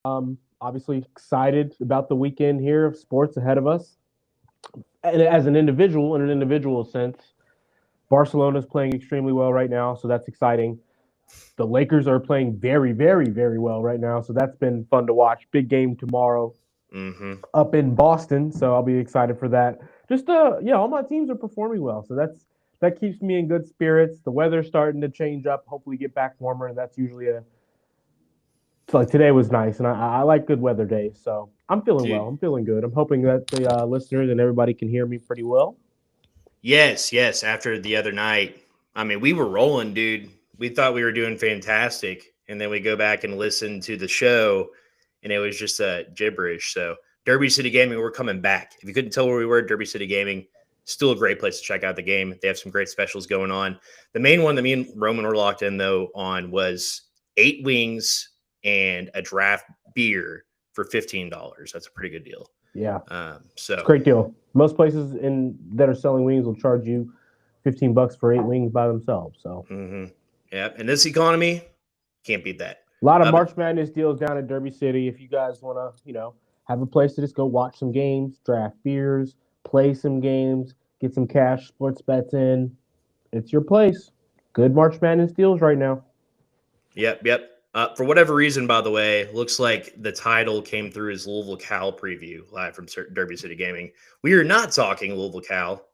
Obviously excited about the weekend here of sports ahead of us. And as an individual, in an individual sense, Barcelona is playing extremely well right now, so that's exciting. The Lakers are playing very, very, very well right now, so that's been fun to watch. Big game tomorrow Mm-hmm. up in Boston, so I'll be excited for that. Just yeah, all my teams are performing well, so that keeps me in good spirits. The weather's starting to change up. Hopefully, get back warmer, and that's usually a so like today was nice, and I like good weather days. So I'm feeling well. Dude. I'm feeling good. I'm hoping that the listeners and everybody can hear me pretty well. Yes, yes. After the other night, I mean, we were rolling, dude. We thought we were doing fantastic, and then we go back and listen to the show, and it was just gibberish. So, Derby City Gaming, we're coming back. If you couldn't tell where we were, Derby City Gaming, still a great place to check out the game. They have some great specials going on. The main one that me and Roman were locked in though on was 8 wings and a draft beer for $15. That's a pretty good deal. Yeah, it's a So great deal. Most places in that are selling wings will charge you $15 for 8 wings by themselves. So mm-hmm. Yeah, in this economy, can't beat that. a lot of But March Madness deals down in Derby City. If you guys want to, have a place to just go watch some games, draft beers, play some games, get some cash sports bets in, it's your place. Good March Madness deals right now. yep, yep. For whatever reason, by the way, looks like the title came through as Louisville Cal preview live from Derby City Gaming. We are not talking Louisville Cal.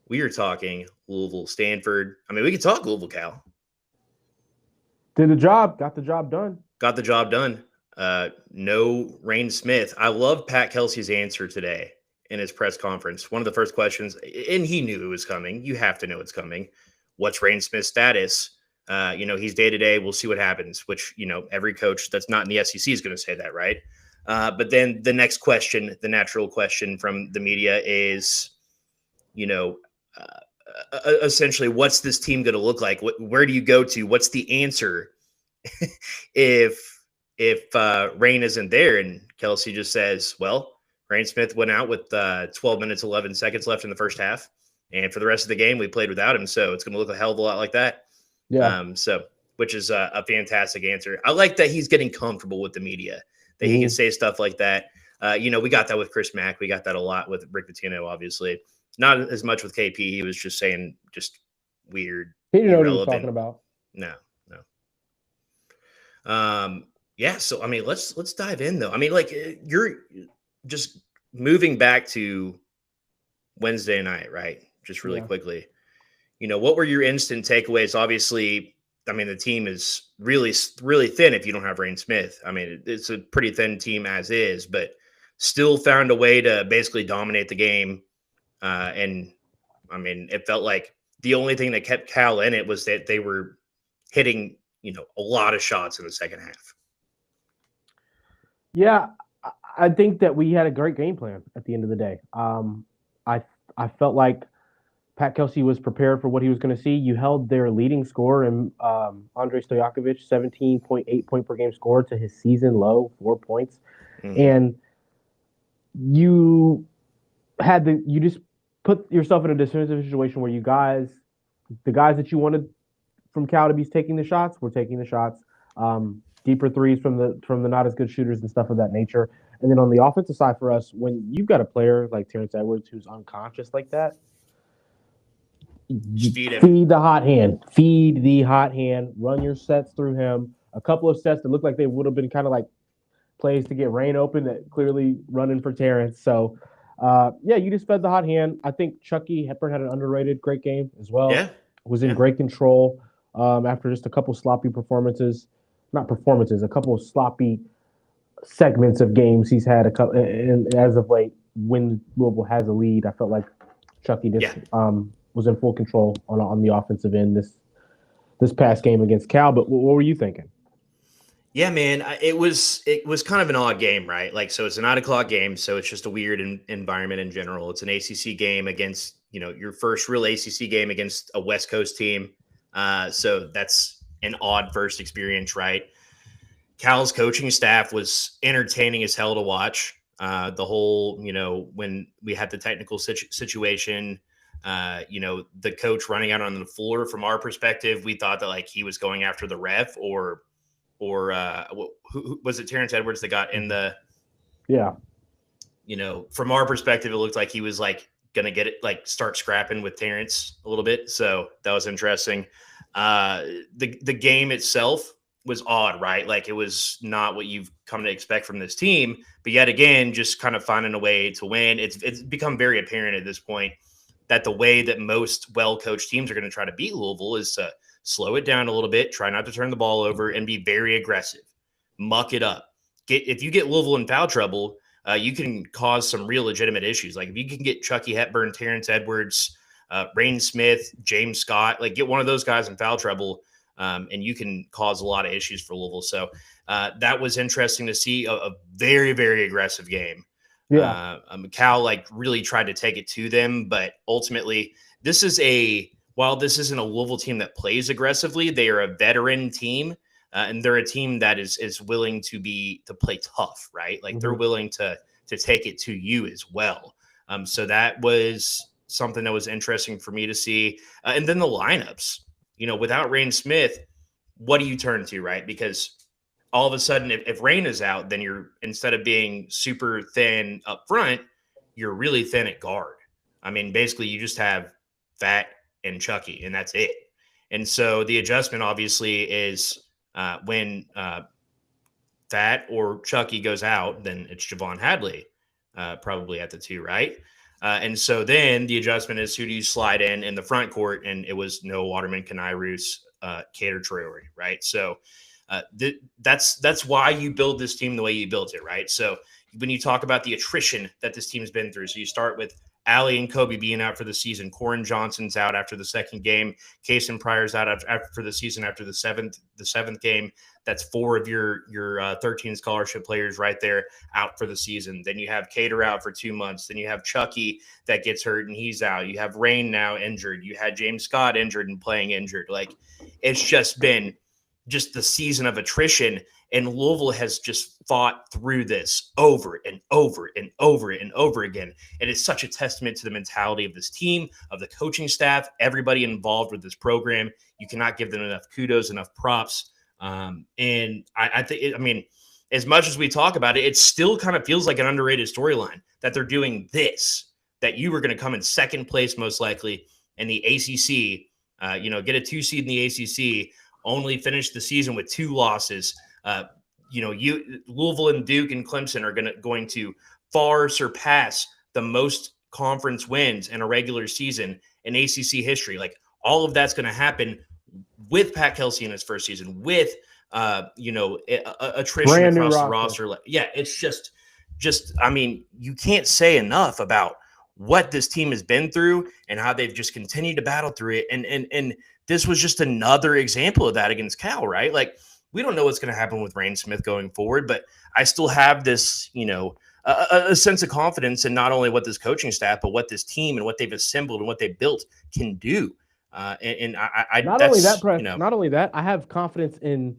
We are talking Louisville Stanford. I mean, we could talk Louisville Cal. Did the job, got the job done. Got the job done. No Rain Smith. I love Pat Kelsey's answer today in his press conference. One of the first questions, and he knew it was coming. You have to know it's coming. What's Rain Smith's status? He's day to day. We'll see what happens, which, every coach that's not in the SEC is going to say that, right? But then the next question, the natural question from the media is, essentially, what's this team going to look like? Where do you go to? What's the answer if Rain isn't there? And Kelsey just says, well, Rain Smith went out with 12 minutes, 11 seconds left in the first half. And for the rest of the game, we played without him. So it's going to look a hell of a lot like that. Yeah. Which is a fantastic answer. I like that he's getting comfortable with the media, that he can say stuff like that. We got that with Chris Mack. We got that a lot with Rick Pitino, obviously. Not as much with KP. He was just saying just weird, He didn't know what he was irrelevant. talking about. No. Yeah. So I mean, let's dive in though. I mean, like you're just moving back to Wednesday night, right? Just really quickly. What were your instant takeaways? Obviously, I mean, the team is really, really thin if you don't have Rain Smith. I mean, it's a pretty thin team as is, but still found a way to basically dominate the game. And I mean, it felt like the only thing that kept Cal in it was that they were hitting, a lot of shots in the second half. Yeah, I think that we had a great game plan at the end of the day. I felt like Pat Kelsey was prepared for what he was going to see. You held their leading scorer in Andrei Stojakovic, 17.8 point per game score to his season low, 4 points. Mm-hmm. And you just put yourself in a defensive situation where the guys that you wanted from Cal to be taking the shots were taking the shots. Deeper threes from the not as good shooters and stuff of that nature. And then on the offensive side for us, when you've got a player like Terrence Edwards who's unconscious like that, feed the hot hand. Feed the hot hand. Run your sets through him. A couple of sets that looked like they would have been kind of like plays to get Rain open that clearly running for Terrence. So, you just fed the hot hand. I think Chucky Hepburn had an underrated great game as well. Yeah. Was in great control after just a couple sloppy performances. Not performances, a couple of sloppy segments of games he's had and as of late when Louisville has a lead. I felt like Chucky just was in full control on the offensive end this past game against Cal. But what were you thinking? Yeah, man, it was kind of an odd game, right? Like, so it's a 9:00 game, so it's just a weird environment in general. It's an ACC game against, your first real ACC game against a West Coast team. So that's an odd first experience, right? Cal's coaching staff was entertaining as hell to watch. The whole, when we had the technical situation, the coach running out on the floor, from our perspective, we thought that like he was going after the ref or or who was it? Terrence Edwards that got in the from our perspective, it looked like he was like gonna get it, like start scrapping with Terrence a little bit. So that was interesting. The game itself was odd, right? Like it was not what you've come to expect from this team, but yet again, just kind of finding a way to win. It's become very apparent at this point that the way that most well-coached teams are going to try to beat Louisville is to slow it down a little bit, try not to turn the ball over, and be very aggressive, muck it up. If you get Louisville in foul trouble, you can cause some real legitimate issues. Like if you can get Chucky Hepburn, Terrence Edwards, Rain Smith, James Scott, like get one of those guys in foul trouble, and you can cause a lot of issues for Louisville. So that was interesting to see a very, very aggressive game. Yeah. Cal like really tried to take it to them, but ultimately while this isn't a Louisville team that plays aggressively, they are a veteran team. And they're a team that is willing to play tough, right? Like they're willing to take it to you as well. So that was something that was interesting for me to see. And then the lineups, without Rain Smith, what do you turn to, right? Because all of a sudden, if Rain is out, then you're, instead of being super thin up front, you're really thin at guard. I mean, basically you just have Fat and Chucky, and that's it. And so the adjustment obviously is when Fat or Chucky goes out, then it's Javon Hadley probably at the 2, right? And so then the adjustment is, who do you slide in the front court? And it was Noah Waterman, Kenai Roos, Cater Traore, right? So that's why you build this team the way you built it, right? So when you talk about the attrition that this team's been through, so you start with Allie and Kobe being out for the season. Corin Johnson's out after the second game. Kason Pryor's out for the season after the seventh game. That's 4 of your 13 scholarship players right there out for the season. Then you have Cater out for 2 months. Then you have Chucky that gets hurt and he's out. You have Rain now injured. You had James Scott injured and playing injured. Like it's just been the season of attrition. And Louisville has just fought through this over and over and over and over again. And it's such a testament to the mentality of this team, of the coaching staff, everybody involved with this program. You cannot give them enough kudos, enough props. And I think, as much as we talk about it, it still kind of feels like an underrated storyline that they're doing this, that you were going to come in second place, most likely in the ACC, get a 2 seed in the ACC, only finish the season with 2 losses. Louisville and Duke and Clemson are going to far surpass the most conference wins in a regular season in ACC history. Like all of that's going to happen with Pat Kelsey in his first season, with attrition across the roster. Yeah, it's just you can't say enough about what this team has been through and how they've just continued to battle through it. And this was just another example of that against Cal, right? Like, we don't know what's going to happen with Rain Smith going forward, but I still have this, a sense of confidence in not only what this coaching staff, but what this team and what they've assembled and what they built can do. Not only that, I have confidence in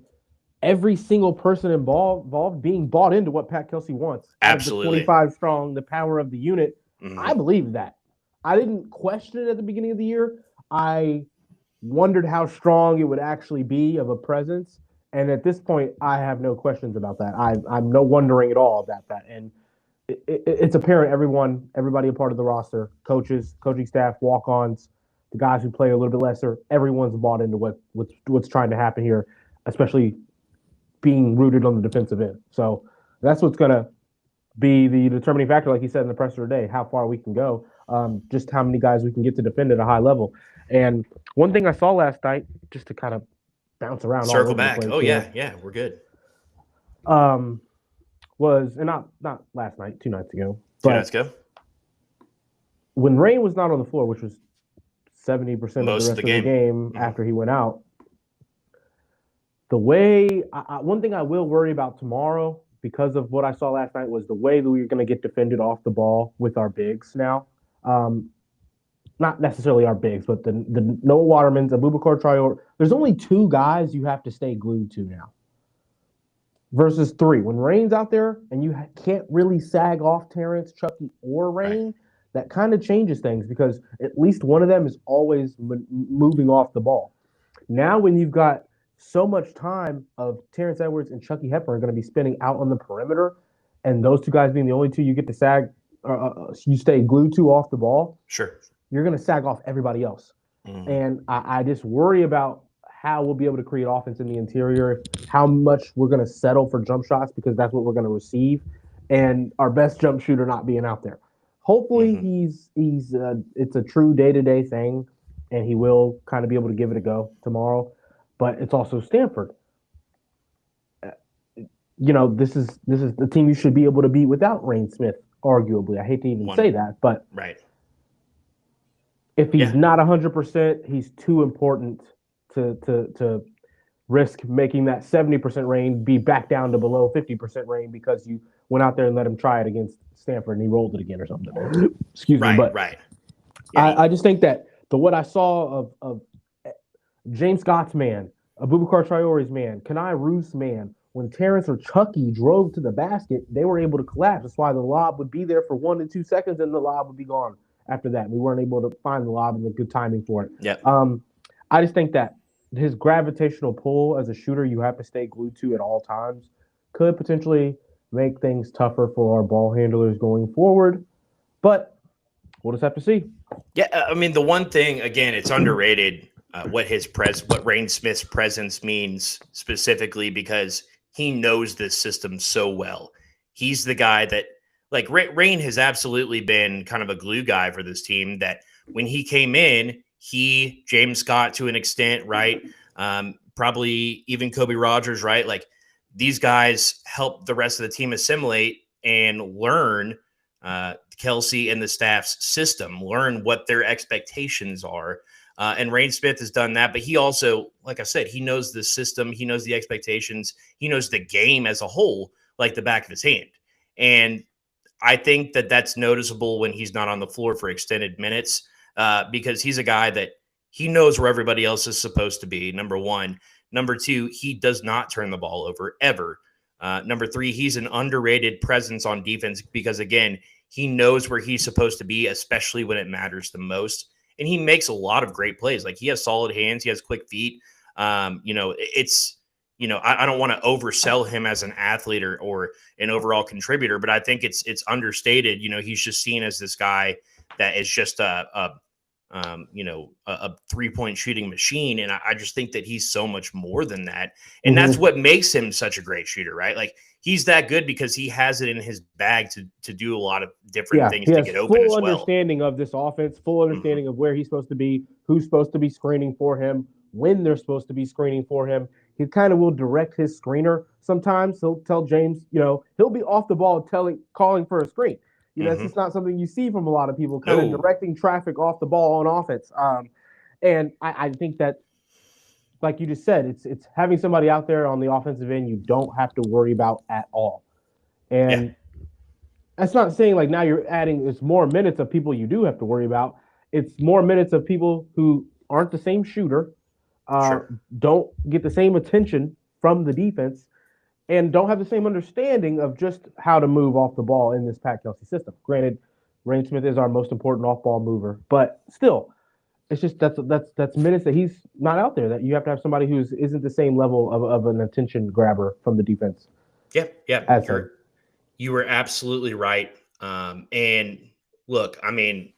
every single person involved being bought into what Pat Kelsey wants. Absolutely. The 25 strong, the power of the unit. Mm-hmm. I believe that. I didn't question it at the beginning of the year. I wondered how strong it would actually be of a presence. And at this point, I have no questions about that. I'm no wondering at all about that. And it's apparent everybody a part of the roster, coaches, coaching staff, walk-ons, the guys who play a little bit lesser, everyone's bought into what's trying to happen here, especially being rooted on the defensive end. So that's what's going to be the determining factor, like you said in the presser today, how far we can go, just how many guys we can get to defend at a high level. And one thing I saw last night, just to kind of bounce around, circle back. Oh yeah, we're good. Was and not last night, 2 nights ago. 2 nights ago, when Rain was not on the floor, which was 70% of the rest of the game mm-hmm. after he went out. The way one thing I will worry about tomorrow, because of what I saw last night, was the way that we're going to get defended off the ball with our bigs now. Not necessarily our bigs, but the Noah Watermans, Abubakar Traore. There's only 2 guys you have to stay glued to now versus 3. When Rain's out there and you can't really sag off Terrence, Chucky, or Rain, right, that kind of changes things because at least one of them is always moving off the ball. Now when you've got so much time of Terrence Edwards and Chucky Hepburn are going to be spending out on the perimeter, and those two guys being the only two you get to sag, you stay glued to off the ball. Sure. You're going to sag off everybody else. Mm-hmm. And I just worry about how we'll be able to create offense in the interior, how much we're going to settle for jump shots because that's what we're going to receive, and our best jump shooter not being out there. Hopefully, he's it's a true day-to-day thing, and he will kind of be able to give it a go tomorrow. But it's also Stanford. This is the team you should be able to beat without Rain Smith. Arguably, I hate to even say that, but right. If he's not 100%, he's too important to risk making that 70% range be back down to below 50% range because you went out there and let him try it against Stanford and he rolled it again or something. Excuse me, but yeah, I just think that what I saw of James Scott's man, Abubakar Traore's man, Kenai Ruth's man, when Terrence or Chucky drove to the basket, they were able to collapse. That's why the lob would be there for 1 to 2 seconds and the lob would be gone after that. We weren't able to find the lob and the good timing for it. Yeah. I just think that his gravitational pull as a shooter you have to stay glued to at all times could potentially make things tougher for our ball handlers going forward. But we'll just have to see. Yeah, I mean, the one thing, again, it's underrated what Rain Smith's presence means specifically because he knows this system so well. He's the guy that, like, Rain has absolutely been kind of a glue guy for this team that when he came in, James Scott to an extent, right? Probably even Kobe Rogers, right? Like, these guys help the rest of the team assimilate and learn Kelsey and the staff's system, learn what their expectations are. And Rain Smith has done that, but he also, like I said, he knows the system, he knows the expectations, he knows the game as a whole, like the back of his hand. And I think that that's noticeable when he's not on the floor for extended minutes because he's a guy that he knows where everybody else is supposed to be, number one. Number two, he does not turn the ball over ever. Number three, he's an underrated presence on defense because, again, he knows where he's supposed to be, especially when it matters the most. And he makes a lot of great plays. Like, he has solid hands. He has quick feet. I don't want to oversell him as an athlete or an overall contributor, but I think it's understated. He's just seen as this guy that is just a 3-point shooting machine. And I just think that he's so much more than that. And that's what makes him such a great shooter, right? Like, he's that good because he has it in his bag to do a lot of different things to get open as well. Full understanding of this offense, full understanding of where he's supposed to be, who's supposed to be screening for him, when they're supposed to be screening for him. He kind of will direct his screener sometimes. He'll tell James, he'll be off the ball calling for a screen. That's just not something you see from a lot of people, kind of directing traffic off the ball on offense. And I think that, like you just said, it's having somebody out there on the offensive end you don't have to worry about at all. And that's not saying like now you're adding it's more minutes of people you do have to worry about. It's more minutes of people who aren't the same shooter, don't get the same attention from the defense, and don't have the same understanding of just how to move off the ball in this Pat Kelsey system. Granted, Rain Smith is our most important off-ball mover, but still, it's just that's minutes that he's not out there. That you have to have somebody who isn't the same level of an attention grabber from the defense. Yeah. You were absolutely right. And look, I mean,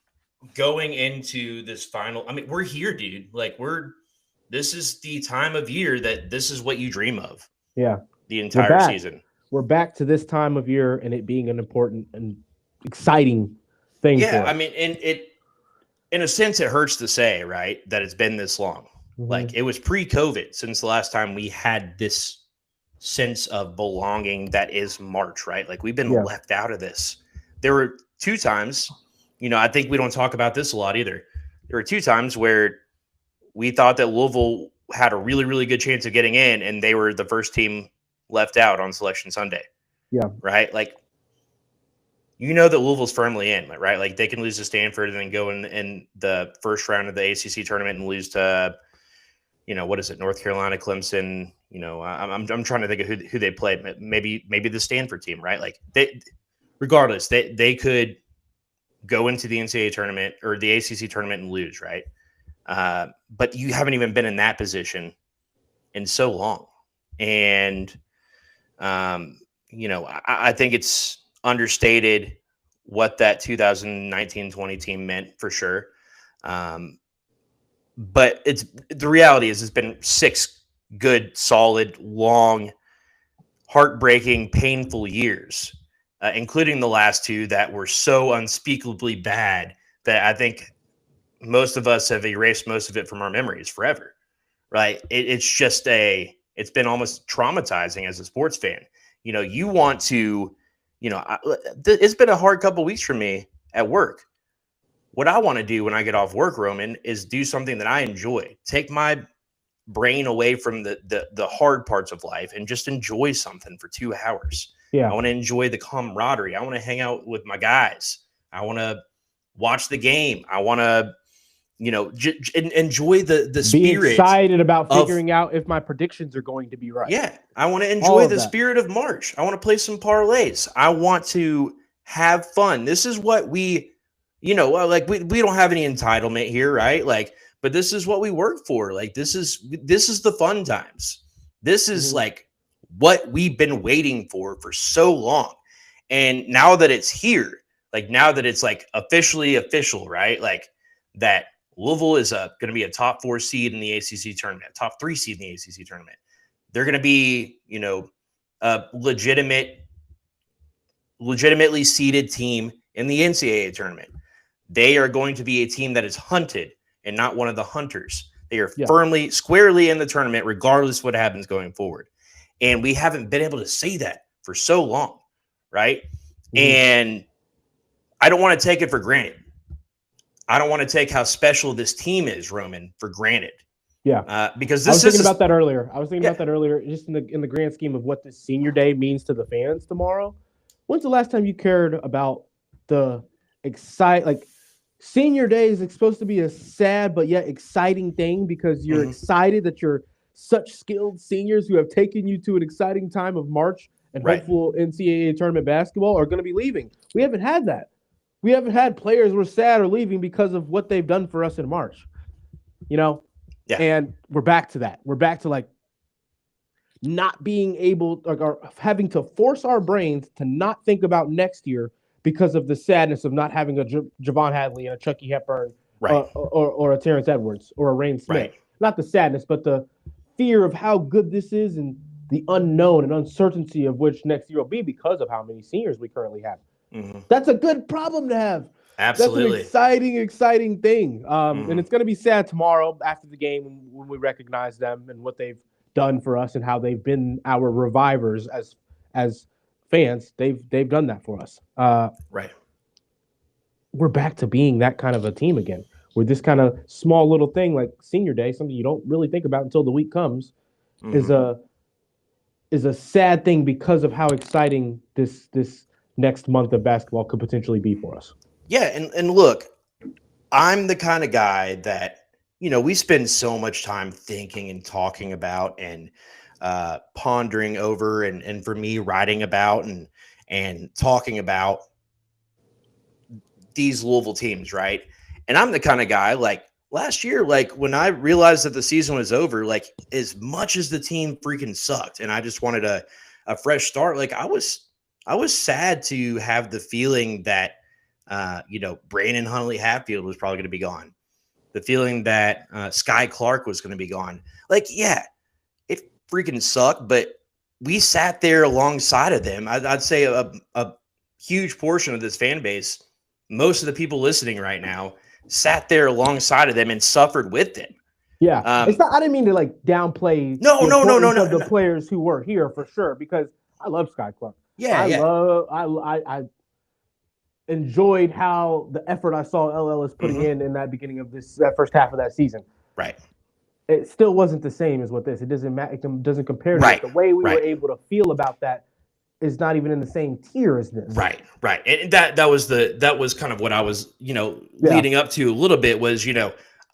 going into this final, I mean, we're here, dude. Like, this is the time of year that this is what you dream of. Yeah. The entire season. We're back to this time of year and it being an important and exciting thing. Yeah. I mean, and in a sense, it hurts to say, right, that it's been this long. Like, it was pre-COVID since the last time we had this sense of belonging that is March, right? Like, we've been left out of this. There were 2 times, I think we don't talk about this a lot either. There were 2 times where we thought that Louisville had a really, really good chance of getting in, and they were the first team left out on Selection Sunday. Yeah. Right? Like, that Louisville's firmly in, right? Like, they can lose to Stanford and then go in the first round of the ACC tournament and lose to, what is it, North Carolina, Clemson. I'm trying to think of who they played. Maybe the Stanford team, right? Like, regardless, they could go into the NCAA tournament or the ACC tournament and lose, right? But you haven't even been in that position in so long. And, I think it's understated what that 2019-20 team meant for sure. But the reality is it's been 6 good, solid, long, heartbreaking, painful years, including the last 2 that were so unspeakably bad that I think most of us have erased most of it from our memories forever. Right? It's been almost traumatizing as a sports fan. You want to, it's been a hard couple weeks for me at work. What I want to do when I get off work, Roman, is do something that I enjoy. Take my brain away from the hard parts of life and just enjoy something for 2 hours. Yeah. I want to enjoy the camaraderie. I want to hang out with my guys. I want to watch the game. I want to, enjoy the spirit. Be excited about figuring out if my predictions are going to be right. Yeah. I want to enjoy the spirit of March. I want to play some parlays. I want to have fun. This is what we, we don't have any entitlement here, right? But this is what we work for. This is the fun times. This is what we've been waiting for so long. And now that it's here, now that it's officially official, right? That Louisville is going to be a top 4 seed in the ACC tournament, top 3 seed in the ACC tournament. They're going to be, a legitimately seeded team in the NCAA tournament. They are going to be a team that is hunted and not one of the hunters. They are firmly, squarely in the tournament, regardless of what happens going forward. And we haven't been able to say that for so long, right? Mm-hmm. And I don't want to take it for granted. I don't want to take how special this team is, Roman, for granted. Yeah, because I was thinking about that earlier. Just in the grand scheme of what this senior day means to the fans tomorrow. When's the last time you cared about the senior day is supposed to be a sad but yet exciting thing because you're excited that you're such skilled seniors who have taken you to an exciting time of March and hopeful NCAA tournament basketball are going to be leaving. We haven't had that. We haven't had players who are sad or leaving because of what they've done for us in March. And we're back to that. We're back to not being able or having to force our brains to not think about next year because of the sadness of not having a Javon Hadley and a Chucky Hepburn or a Terrence Edwards or a Rain Smith. Right. Not the sadness, but the fear of how good this is and the unknown and uncertainty of which next year will be because of how many seniors we currently have. Mm-hmm. That's a good problem to have. Absolutely. That's an exciting thing. And it's going to be sad tomorrow after the game when we recognize them and what they've done for us and how they've been our revivers as fans. They've done that for us. Right. We're back to being that kind of a team again. With this kind of small little thing like senior day, something you don't really think about until the week comes, is a sad thing because of how exciting this next month of basketball could potentially be for us. Yeah, and look, I'm the kind of guy that, we spend so much time thinking and talking about and pondering over and for me writing about and talking about these Louisville teams, right? And I'm the kind of guy last year, when I realized that the season was over, as much as the team freaking sucked and I just wanted a fresh start, I was sad to have the feeling that Brandon Huntley Hatfield was probably going to be gone. The feeling that Sky Clark was going to be gone. It freaking sucked, but we sat there alongside of them. I'd say a huge portion of this fan base, most of the people listening right now, sat there alongside of them and suffered with them. Yeah, it's not. I didn't mean to downplay the players who were here for sure because I love Sky Clark. I enjoyed how the effort I saw LL is putting in that beginning of that first half of that season. Right. It still wasn't the same as what this. It doesn't matter. It doesn't compare to it. The way we were able to feel about that is not even in the same tier as this. Right. And that was kind of what I was, leading up to a little bit was,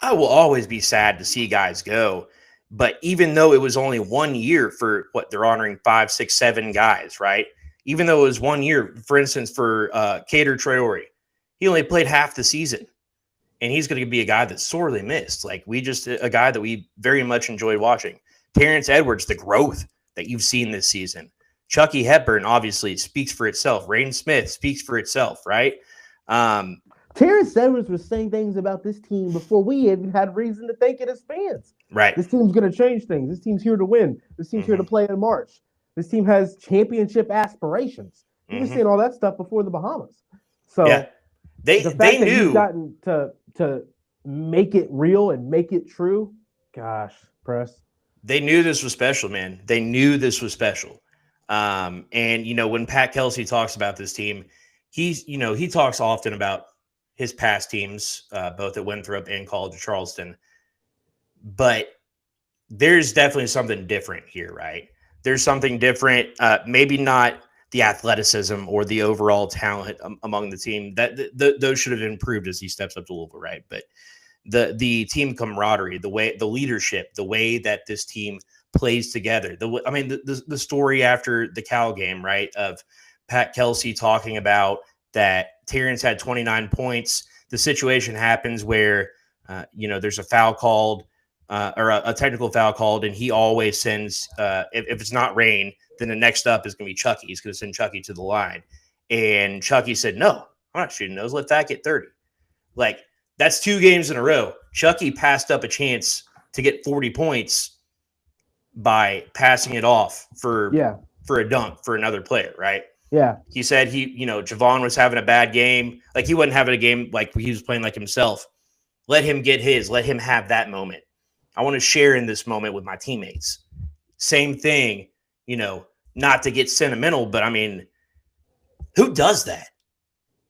I will always be sad to see guys go. But even though it was only 1 year for they're honoring 5, 6, 7 guys, right? Even though it was 1 year, for instance, for Kader Traore, he only played half the season. And he's going to be a guy that's sorely missed. A guy that we very much enjoyed watching. Terrence Edwards, the growth that you've seen this season. Chucky Hepburn obviously speaks for itself. Rain Smith speaks for itself, right? Terrence Edwards was saying things about this team before we even had reason to think it as fans. Right. This team's going to change things. This team's here to win. This team's here to play in March. This team has championship aspirations. He was saying all that stuff before the Bahamas. So yeah. They that knew he's gotten to make it real and make it true. Gosh, Press. They knew this was special, man. They knew this was special. And when Pat Kelsey talks about this team, he talks often about his past teams, both at Winthrop and College of Charleston. But there's definitely something different here, right? There's something different. Maybe not the athleticism or the overall talent among the team. Those should have improved as he steps up to Louisville, right? But the team camaraderie, the leadership, the way that this team plays together. The story after the Cal game, right, of Pat Kelsey talking about that Terrence had 29 points. The situation happens where there's a foul called or a technical foul called, and he always sends if it's not Rain, then the next up is going to be Chucky. He's going to send Chucky to the line, and Chucky said, "No, I'm not shooting those. Let that get 30." Like, that's 2 games in a row. Chucky passed up a chance to get 40 points by passing it off for a dunk for another player, right? Yeah. He said Javon was having a bad game. Like, he wasn't having a game like he was playing like himself. Let him get his. Let him have that moment. I want to share in this moment with my teammates. Same thing, not to get sentimental, but I mean, who does that?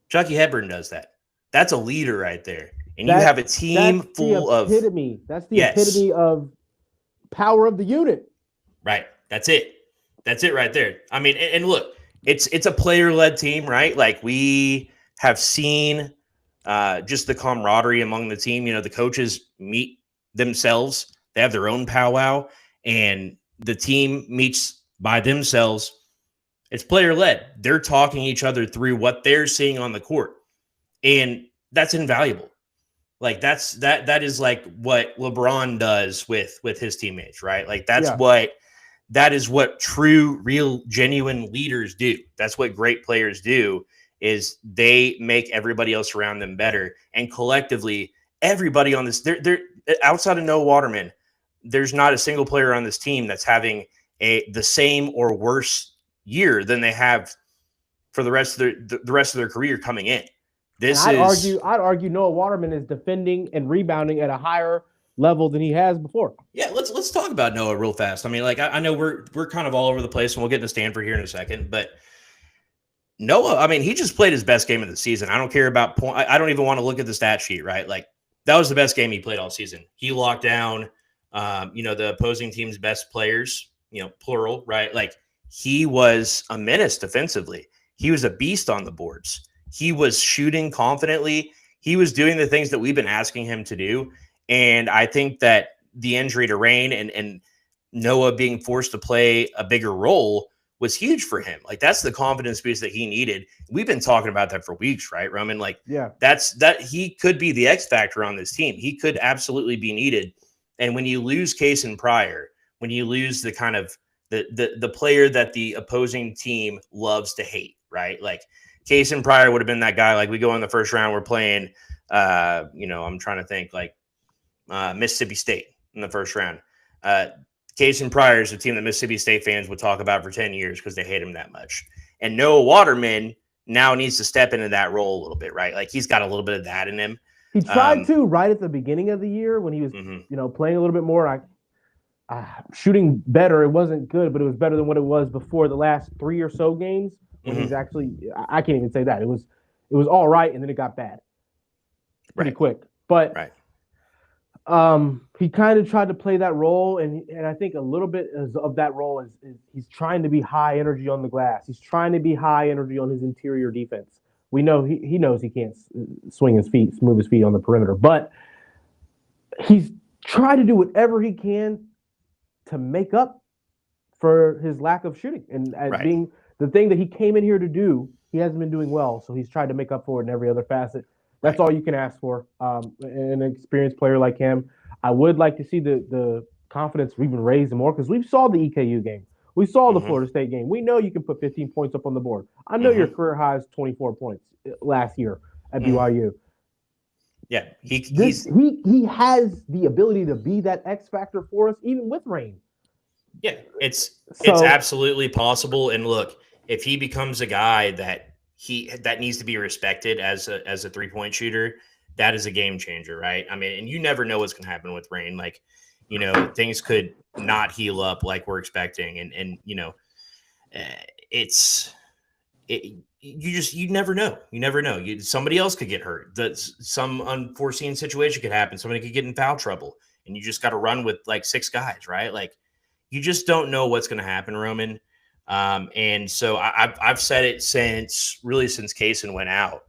Chucky Hepburn does that. That's a leader right there. And you have a team full of epitome. That's the epitome of power of the unit. Right. That's it. That's it right there. I mean, and look, it's a player-led team, right? Like, we have seen just the camaraderie among the team. The coaches meet themselves. They have their own powwow, and the team meets by themselves. It's player-led. They're talking each other through what they're seeing on the court. And that's invaluable. Like, that is like what LeBron does with his teammates, right? Like, that is what true, real, genuine leaders do. That's what great players do, is they make everybody else around them better. And collectively, everybody on this, they're outside of Noah Waterman, there's not a single player on this team that's having the same or worse year than they have for the rest of their career coming in. I'd argue Noah Waterman is defending and rebounding at a higher level than he has before. Yeah, let's talk about Noah real fast. I mean, like, I know we're kind of all over the place, and we'll get to Stanford here in a second, but Noah, I mean, he just played his best game of the season. I don't care about point. I don't even want to look at the stat sheet, right? Like, that was the best game he played all season. He locked down, the opposing team's best players, plural, right? Like, he was a menace defensively. He was a beast on the boards. He was shooting confidently. He was doing the things that we've been asking him to do. And I think that the injury to Rain and Noah being forced to play a bigger role was huge for him. Like, that's the confidence boost that he needed. We've been talking about that for weeks, right, Roman? Like, that he could be the X factor on this team. He could absolutely be needed. And when you lose Case and Pryor, when you lose the kind of the player that the opposing team loves to hate, right? Like, Case and Pryor would have been that guy. Like, we go in the first round, we're playing, I'm trying to think, like, Mississippi State in the first round. Case and Pryor is a team that Mississippi State fans would talk about for 10 years because they hate him that much. And Noah Waterman now needs to step into that role a little bit, right? Like, he's got a little bit of that in him. He tried to right at the beginning of the year when he was, playing a little bit more. Shooting better. It wasn't good, but it was better than what it was before the last 3 or so games when he's actually. I can't even say that. It was all right, and then it got bad pretty quick. But he kind of tried to play that role, and I think a little bit of that role is he's trying to be high energy on the glass. He's trying to be high energy on his interior defense. We know he knows he can't swing his feet, move his feet on the perimeter, but he's trying to do whatever he can to make up for his lack of shooting and being the thing that he came in here to do. He hasn't been doing well, so he's tried to make up for it in every other facet. That's all you can ask for. An experienced player like him. I would like to see the confidence even raised more because we saw the EKU game. We saw the Mm-hmm. Florida State game. We know you can put 15 points up on the board. I know your Mm-hmm. career high is 24 points last year at Mm-hmm. BYU. Yeah, He has the ability to be that X factor for us, even with rain. yeah, it's So absolutely possible. And look, if he becomes a guy that needs to be respected as a 3-point shooter, that is a game changer, right? I mean, and you never know what's going to happen with rain. Like, things could not heal up like we're expecting, and uh, it's you never know. You never know. Somebody else could get hurt. That some unforeseen situation could happen. Somebody could get in foul trouble, and you just got to run with like 6 guys, right? Like you just don't know what's going to happen, Roman. And so I've said it since Kaysen went out,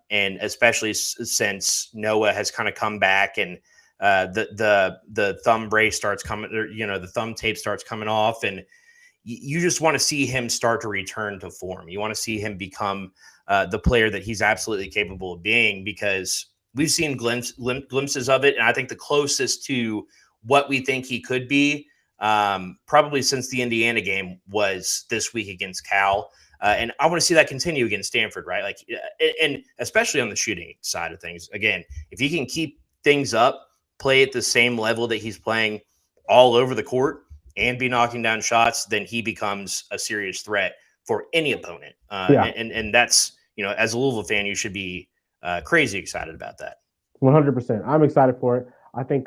and especially since Noah has kind of come back and the thumb brace starts coming, or, the thumb tape starts coming off, and you just want to see him start to return to form. You want to see him become the player that he's absolutely capable of being, because we've seen glimpses of it, and I think the closest to what we think he could be, probably since the Indiana game, was this week against Cal. And I want to see that continue against Stanford, right? Like, and especially on the shooting side of things. Again, if he can keep things up, play at the same level that he's playing all over the court, and be knocking down shots, then he becomes a serious threat for any opponent. And that's, as a Louisville fan, you should be crazy excited about that. 100%. I'm excited for it. I think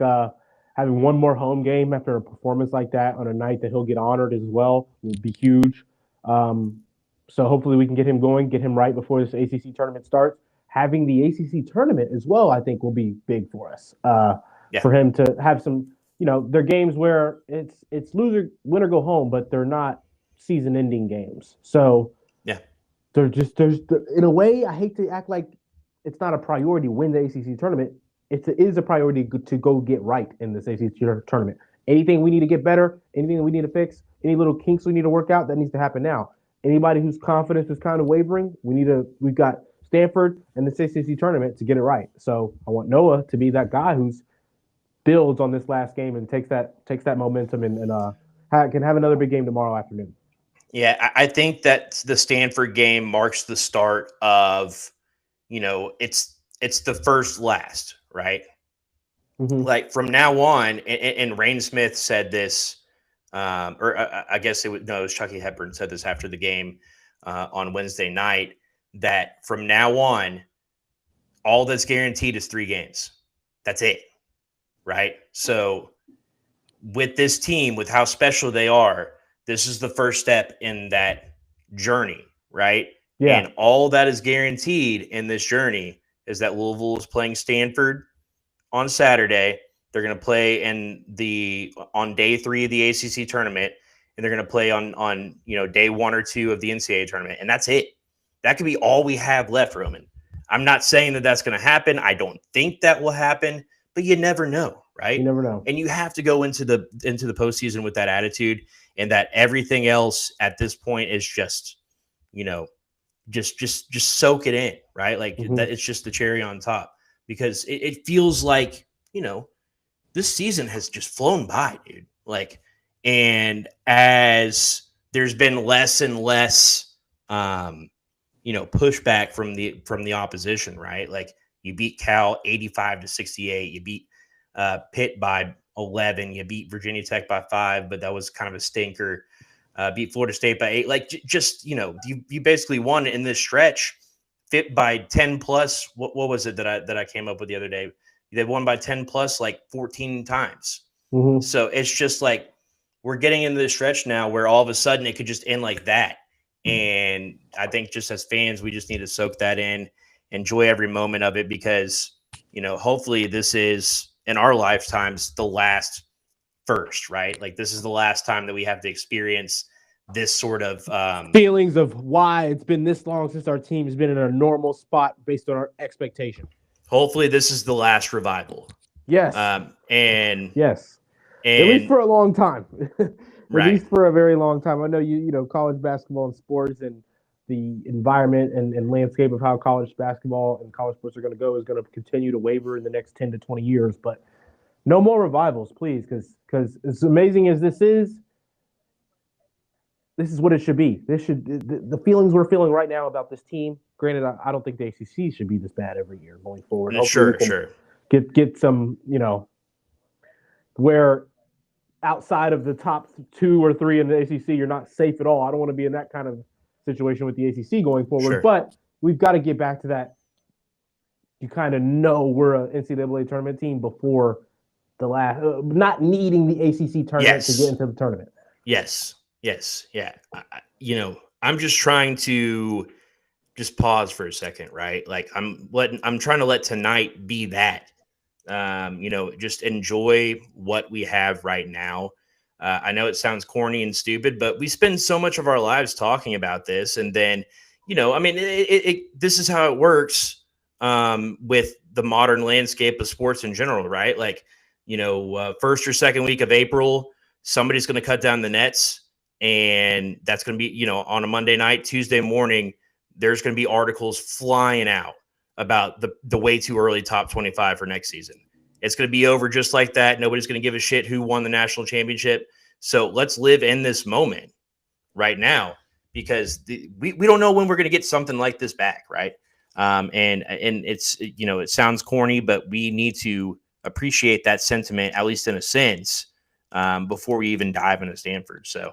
having one more home game after a performance like that on a night that he'll get honored as well will be huge. So hopefully we can get him going, get him right before this ACC tournament starts. Having the ACC tournament as well, I think, will be big for us. For him to have some, they're games where it's loser, win or go home, but they're not season-ending games. So there's in a way, I hate to act like it's not a priority to win the ACC tournament. It is a priority to go get right in this ACC tournament. Anything we need to get better, anything we need to fix, any little kinks we need to work out, that needs to happen now. Anybody whose confidence is kind of wavering, we've got Stanford and the ACC tournament to get it right. So I want Noah to be that guy who's builds on this last game and takes that momentum and can have another big game tomorrow afternoon. Yeah, I think that the Stanford game marks the start of, it's the first last, right? Mm-hmm. Like from now on, and Rain Smith said this, or I guess it was Chucky Hepburn said this after the game on Wednesday night, that from now on, all that's guaranteed is 3 games. That's it, right? So with this team, with how special they are, this is the first step in that journey, right? Yeah. And all that is guaranteed in this journey is that Louisville is playing Stanford on Saturday. They're going to play on day 3 of the ACC tournament, and they're going to play on day 1 or 2 of the NCAA tournament, and that's it. That could be all we have left, Roman. I'm not saying that that's going to happen. I don't think that will happen, but you never know, right? You never know. And you have to go into the postseason with that attitude, and that everything else at this point is just, just soak it in, right? Like that it's just the cherry on top, because it feels like, this season has just flown by, dude. Like, and as there's been less and less, pushback from the opposition, right? Like you beat Cal 85-68, you beat Pitt by 11, you beat Virginia Tech by 5, but that was kind of a stinker. Beat Florida State by 8. Like just you basically won in this stretch, fit by 10 plus. What was it that I came up with the other day? They won by 10 plus like 14 times. Mm-hmm. So it's just like we're getting into the stretch now where all of a sudden it could just end like that. And I think just as fans, we just need to soak that in, enjoy every moment of it, because, hopefully this is in our lifetimes the last first, right? Like this is the last time that we have to experience this sort of feelings of why it's been this long since our team has been in a normal spot based on our expectation. Hopefully this is the last revival. Yes. Yes. At least for a long time. Right. At least for a very long time. I know college basketball and sports and the environment and landscape of how college basketball and college sports are going to go is going to continue to waver in the next 10 to 20 years. But No more revivals, please, because as amazing as this is what it should be. This should the feelings we're feeling right now about this team. Granted, I don't think the ACC should be this bad every year going forward. Hopefully, we can get some, where outside of the top 2 or 3 in the ACC, you're not safe at all. I don't want to be in that kind of situation with the ACC going forward. But we've got to get back to that. You kind of know we're an NCAA tournament team before the last, not needing the ACC tournament to get into the tournament. Yes. Yeah. I'm just trying to just pause for a second, right? Like I'm trying to let tonight be that, just enjoy what we have right now. I know it sounds corny and stupid, but we spend so much of our lives talking about this. And then, this is how it works with the modern landscape of sports in general, right? Like, first or second week of April, somebody's going to cut down the nets. And that's going to be, on a Monday night, Tuesday morning, there's going to be articles flying out about the way too early top 25 for next season. It's going to be over just like that. Nobody's going to give a shit who won the national championship. So let's live in this moment right now, because we don't know when we're going to get something like this back, right? And it's, it sounds corny, but we need to appreciate that sentiment, at least in a sense, before we even dive into Stanford. So,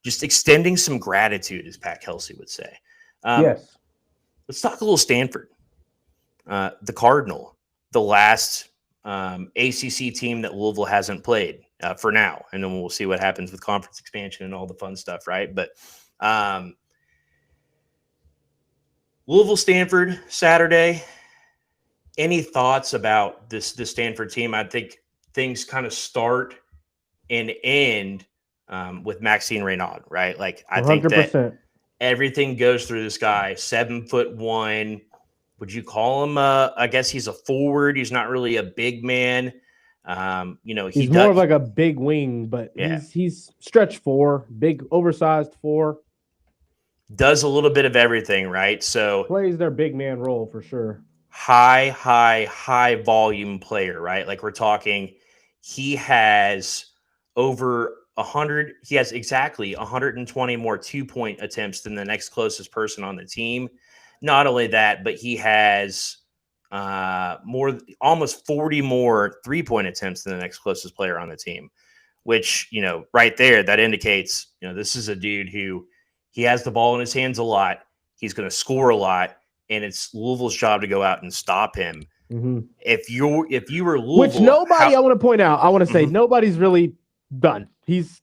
just extending some gratitude, as Pat Kelsey would say. Yes. Let's talk a little Stanford. The Cardinal, the last ACC team that Louisville hasn't played for now. And then we'll see what happens with conference expansion and all the fun stuff, right? But Louisville, Stanford, Saturday. Any thoughts about this Stanford team? I think things kind of start and end with Maxime Reynaud, right? Like I 100%. Think that everything goes through this guy, 7'1". Would you call him? I guess he's a forward. He's not really a big man. He's more of like a big wing, but he's stretch 4, big, oversized 4. Does a little bit of everything, right? So plays their big man role for sure. High volume player, right? Like we're talking, he has over 100. He has exactly 120 more 2-point attempts than the next closest person on the team. Not only that, but he has almost 40 more 3-point attempts than the next closest player on the team, which, right there, that indicates, this is a dude who he has the ball in his hands a lot. He's going to score a lot, and it's Louisville's job to go out and stop him. Mm-hmm. If you were Louisville, which nobody, I want to point out, say nobody's really done. He's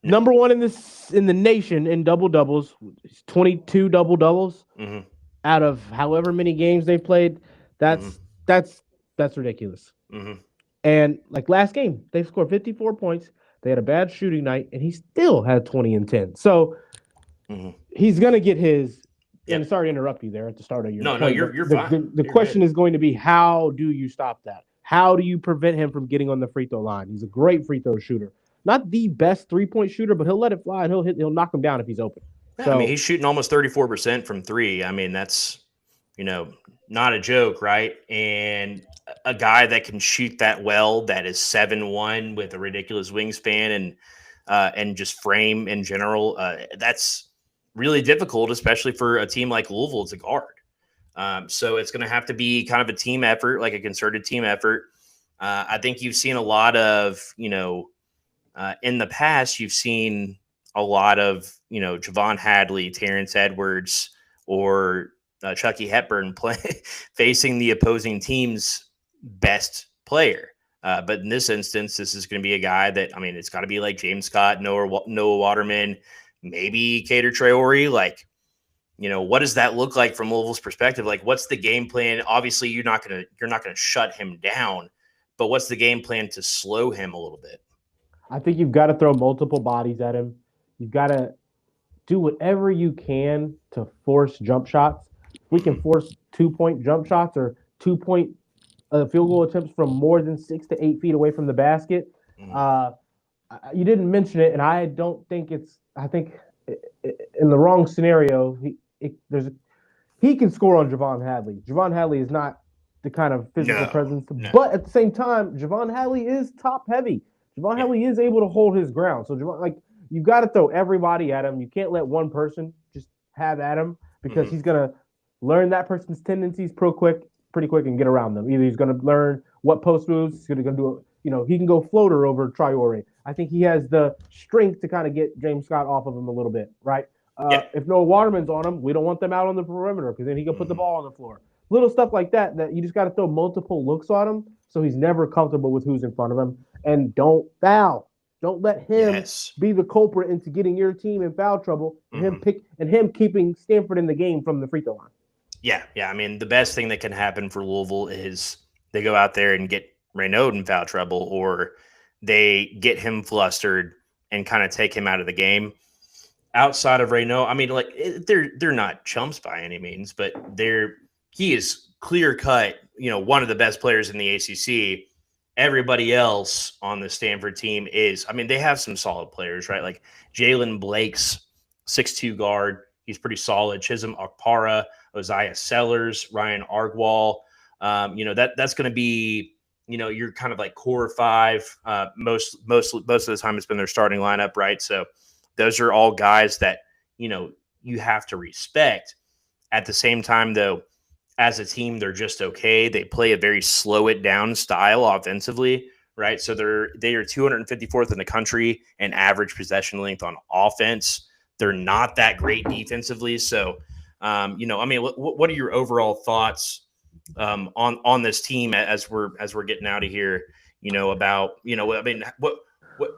number 1 in the nation in double doubles. 22 double doubles out of however many games they've played. That's ridiculous. Mm-hmm. And like last game, they scored 54 points. They had a bad shooting night, and he still had 20 and 10. So he's gonna get his. Yep. And sorry to interrupt you there at the start of your. No, you're fine. The question is going to be, how do you stop that? How do you prevent him from getting on the free throw line? He's a great free throw shooter. Not the best 3-point shooter, but he'll let it fly and he'll knock him down if he's open. Yeah, so, he's shooting almost 34% from 3. That's, not a joke, right? And a guy that can shoot that well, that is 7'1" with a ridiculous wingspan and just frame in general, that's really difficult, especially for a team like Louisville to guard. So it's going to have to be kind of a team effort, like a concerted team effort. I think you've seen a lot of, in the past, you've seen a lot of, Javon Hadley, Terrence Edwards, or Chucky Hepburn facing the opposing team's best player. But in this instance, this is going to be a guy that, it's got to be like James Scott, Noah Waterman, maybe Cater Traore. Like, what does that look like from Louisville's perspective? Like, what's the game plan? Obviously, you're not going to shut him down, but what's the game plan to slow him a little bit? I think you've got to throw multiple bodies at him. You've got to do whatever you can to force jump shots. We can force 2-point jump shots or 2-point field goal attempts from more than 6 to 8 feet away from the basket. You didn't mention it, and I don't think I think in the wrong scenario, he can score on Javon Hadley. Javon Hadley is not the kind of physical presence. No. But at the same time, Javon Halley is top heavy. Javon Halley is able to hold his ground. So you got to throw everybody at him. You can't let one person just have at him because he's gonna learn that person's tendencies pretty quick, and get around them. Either he's gonna learn what post moves, he's gonna do. He can go floater over Traore. I think he has the strength to kind of get James Scott off of him a little bit, right? If Noah Waterman's on him, we don't want them out on the perimeter because then he can put the ball on the floor. Little stuff like that you just got to throw multiple looks on him so he's never comfortable with who's in front of him. And don't foul. Don't let him be the culprit into getting your team in foul trouble and him keeping Stanford in the game from the free throw line. Yeah. I mean, the best thing that can happen for Louisville is they go out there and get Raynaud in foul trouble, or they get him flustered and kind of take him out of the game. Outside of Raynaud, I mean, like they're not chumps by any means, but he is clear cut, one of the best players in the ACC. Everybody else on the Stanford team is, I mean, they have some solid players, right? Like Jalen Blake's 6'2" guard. He's pretty solid. Chisholm Okpara, Oziah Sellers, Ryan Argwall. That's going to be, you're kind of like core five. Most of the time it's been their starting lineup, right? So those are all guys that, you have to respect. At the same time, though, as a team, they're just okay. They play a very slow it down style offensively, right? So they are 254th in the country in average possession length on offense. They're not that great defensively. So, I mean, what are your overall thoughts on this team as we're getting out of here? About I mean,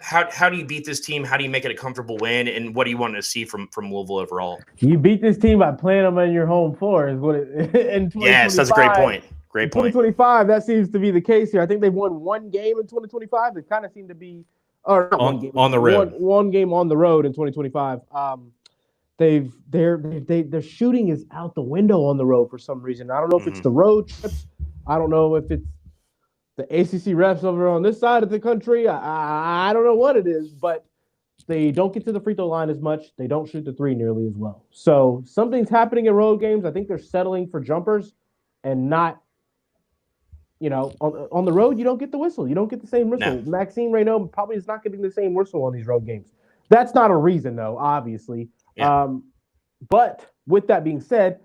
how do you beat this team? How do you make it a comfortable win? And what do you want to see from Louisville overall? You beat this team by playing them on your home floor. Is what it. Yes, that's a great point. Great point. 2025, that seems to be the case here. I think they've won one game in 2025. They kind of seem to be, or not one game on the road. One game on the road in 2025. Their shooting is out the window on the road for some reason. I don't know if it's the road trips. I don't know if it's the ACC refs over on this side of the country. I don't know what it is, but they don't get to the free throw line as much. They don't shoot the three nearly as well. So something's happening in road games. I think they're settling for jumpers and not, on the road, you don't get the whistle. You don't get the same whistle. No. Maxime Raynaud probably is not getting the same whistle on these road games. That's not a reason, though, obviously. Yeah. But with that being said,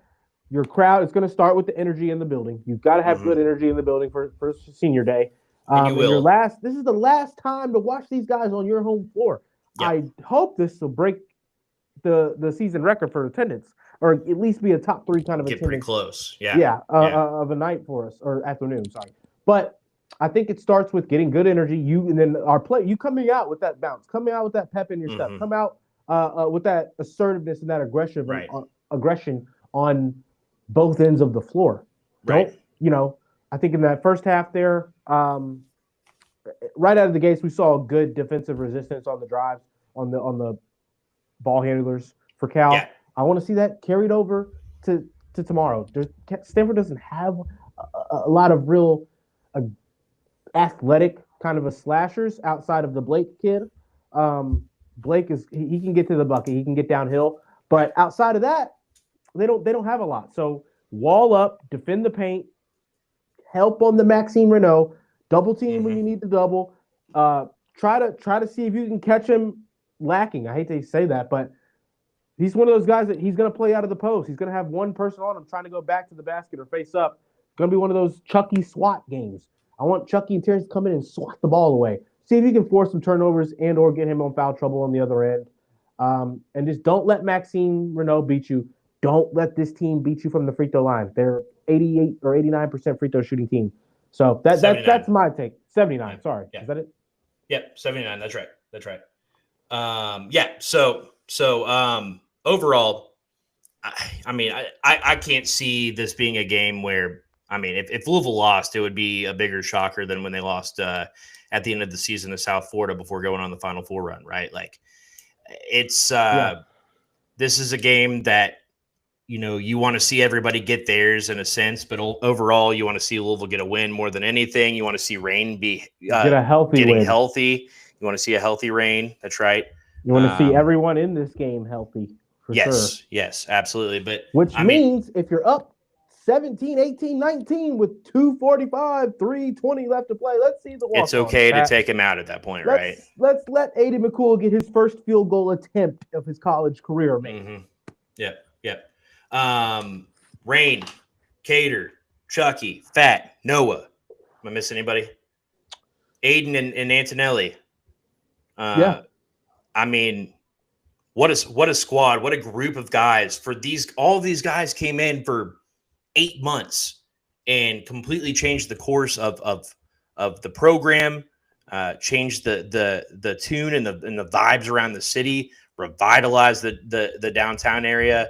your crowd is going to start with the energy in the building. You've got to have good energy in the building for senior day. And you will. This is the last time to watch these guys on your home floor. Yep. I hope this will break the season record for attendance, or at least be a top 3 kind of get attendance. Pretty close. Yeah. Of a night for us, or afternoon. Sorry, but I think it starts with getting good energy. You coming out with that bounce, coming out with that pep in your step, come out with that assertiveness and that aggression on both ends of the floor. Right. I think in that first half there, right out of the gates, we saw good defensive resistance on the drives, on the ball handlers for Cal. Yeah. I want to see that carried over to tomorrow. Stanford doesn't have a lot of real athletic kind of a slashers outside of the Blake kid. Blake he can get to the bucket, he can get downhill, but outside of that, they don't have a lot. So wall up, defend the paint, help on the Maxime Raynaud, double team when you need to double. Try to see if you can catch him lacking. I hate to say that, but he's one of those guys that he's going to play out of the post. He's going to have one person on him trying to go back to the basket or face up. It's going to be one of those Chucky SWAT games. I want Chucky and Terrence to come in and swat the ball away. See if you can force some turnovers and or get him on foul trouble on the other end. And just don't let Maxime Raynaud beat you. Don't let this team beat you from the free throw line. They're 88 or 89% free throw shooting team. So that's my take. 79. Sorry. Yeah. Is that it? Yep. 79. That's right. So overall, I mean, I can't see this being a game where, I mean, if Louisville lost, it would be a bigger shocker than when they lost at the end of the season to South Florida before going on the Final Four run, right? Like, it's this is a game that, you want to see everybody get theirs in a sense, but overall, you want to see Louisville get a win more than anything. You want to see Rain be get a healthy win. Healthy. You want to see a healthy Rain. That's right. You want to see everyone in this game healthy. For sure. Yes, absolutely. But which means if you're up 17, 18, 19 with 2:45, 3:20 left to play. Let's see the walk-on. It's okay to take him out at that point, right? Let's let Aiden McCool get his first field goal attempt of his college career, maybe. Yep. Rain, Cater, Chucky, Fat, Noah. Am I missing anybody? Aiden and Antonelli. Yeah. I mean, what a squad, what a group of guys. All these guys came in for 8 months and completely changed the course of the program, changed the tune and the vibes around the city, revitalized the downtown area.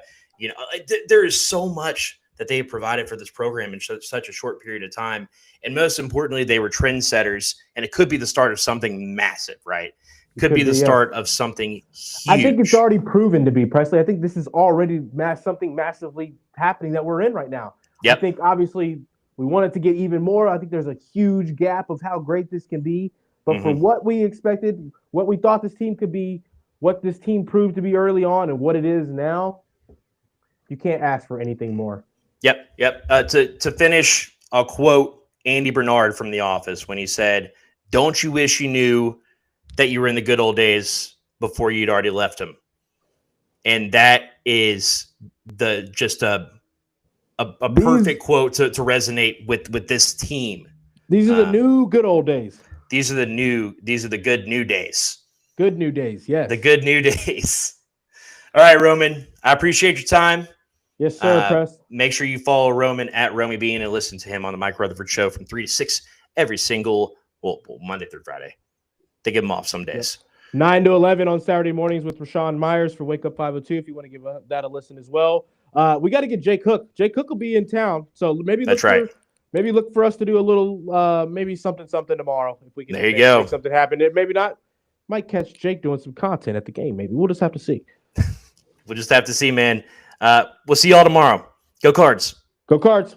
There is so much that they provided for this program in such a short period of time. And most importantly, they were trendsetters, and it could be the start of something massive, right? Could be the start of something huge. I think it's already proven to be, Presley. I think this is already something massively happening that we're in right now. Yep. I think, obviously, we want it to get even more. I think there's a huge gap of how great this can be. But for what we expected, what we thought this team could be, what this team proved to be early on, and what it is now, you can't ask for anything more. Yep. To finish, I'll quote Andy Bernard from The Office when he said, "Don't you wish you knew that you were in the good old days before you'd already left them?" And that is just a perfect quote to resonate with this team. These are the new good old days. These are the good new days. Good new days, yes. The good new days. All right, Roman, I appreciate your time. Yes, sir, Press. Make sure you follow Roman at Romy Bean and listen to him on the Mike Rutherford Show from 3 to 6 every single, Monday through Friday. They give them off some days. Yep. 9 to 11 on Saturday mornings with Rashawn Myers for Wake Up 502 if you want to give that a listen as well. We got to get Jake Hook. Jake Hook will be in town, so maybe look for us to do a little maybe something tomorrow if we can. There you go. Make something happen. It maybe not. Might catch Jake doing some content at the game. Maybe we'll just have to see. We'll just have to see, man. We'll see y'all tomorrow. Go Cards. Go Cards.